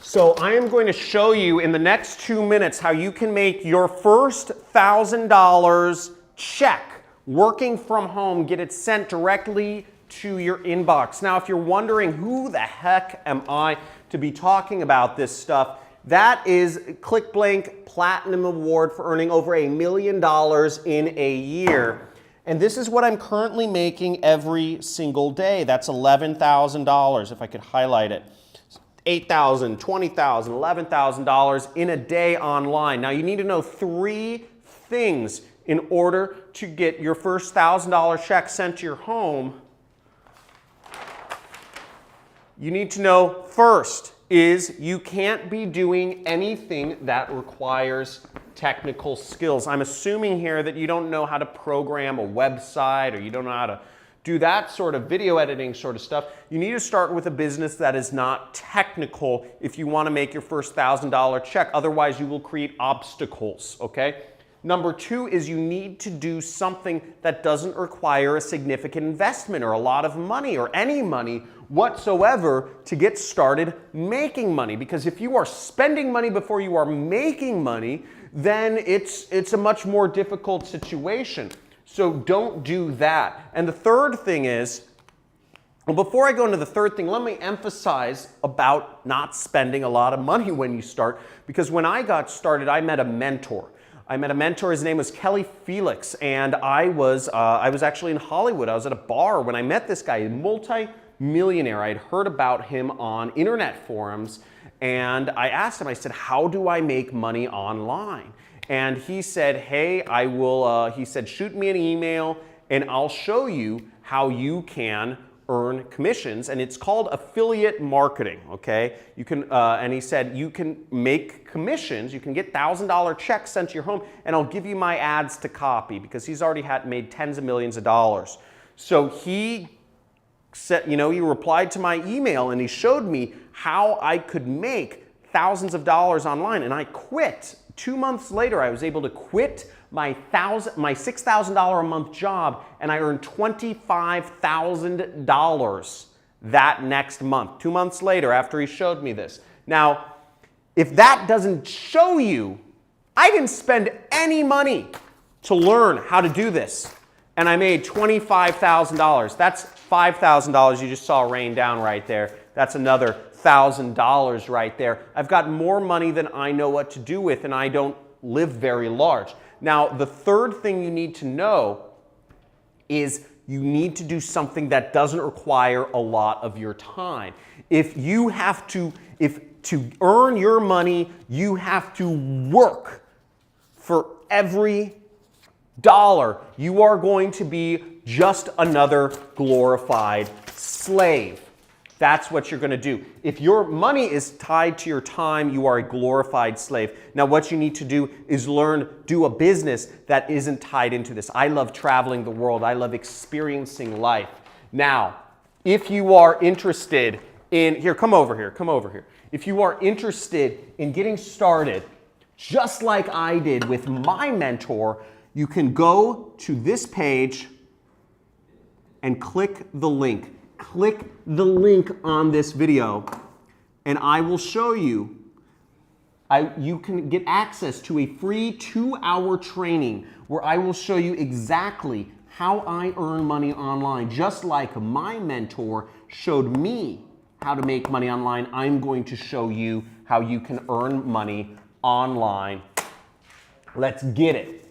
So I am going to show you in the next 2 minutes how you can make your first $1,000 check working from home, get it sent directly to your inbox. Now, if you're wondering who the heck am I to be talking about this stuff, that is ClickBank Platinum Award for earning over $1 million in a year. And this is what I'm currently making every single day. That's $11,000 if I could highlight it. $8,000, $20,000, $11,000 in a day online. Now you need to know 3 things in order to get your first $1,000 check sent to your home. You need to know first is you can't be doing anything that requires technical skills. I'm assuming here that you don't know how to program a website or you don't know how to do that sort of video editing sort of stuff. You need to start with a business that is not technical if you want to make your first $1,000 check. Otherwise, you will create obstacles, okay? Number 2 is you need to do something that doesn't require a significant investment or a lot of money or any money whatsoever to get started making money. Because if you are spending money before you are making money, then it's a much more difficult situation. So don't do that. And the third thing is, well, before I go into the third thing, let me emphasize about not spending a lot of money when you start. Because when I got started, I met a mentor. His name was Kelly Felix, and I was actually in Hollywood. I was at a bar when I met this guy, a multi-millionaire. I had heard about him on internet forums, and I asked him, I said, how do I make money online? And he said, hey, he said, shoot me an email, and I'll show you how you can earn commissions, and it's called affiliate marketing, okay? You can, and he said, you can make commissions, you can get $1,000 checks sent to your home, and I'll give you my ads to copy, because he's already made tens of millions of dollars. So he said, he replied to my email, and he showed me how I could make thousands of dollars online, and I quit. 2 months later, I was able to quit my $6,000 a month job, and I earned $25,000 that next month. 2 months later, after he showed me this. Now, if that doesn't show you, I didn't spend any money to learn how to do this, and I made $25,000. That's $5,000 you just saw rain down right there. That's another $1,000 right there. I've got more money than I know what to do with, and I don't live very large. Now, the third thing you need to know is you need to do something that doesn't require a lot of your time. If to earn your money, you have to work for every dollar. You are going to be just another glorified slave. That's what you're going to do. If your money is tied to your time, you are a glorified slave. Now, what you need to do is do a business that isn't tied into this. I love traveling the world. I love experiencing life. Now, if you are interested in, come over here. If you are interested in getting started, just like I did with my mentor, you can go to this page and click the link. Click the link on this video, and I will show you. You can get access to a free 2-hour training where I will show you exactly how I earn money online. Just like my mentor showed me how to make money online, I'm going to show you how you can earn money online. Let's get it.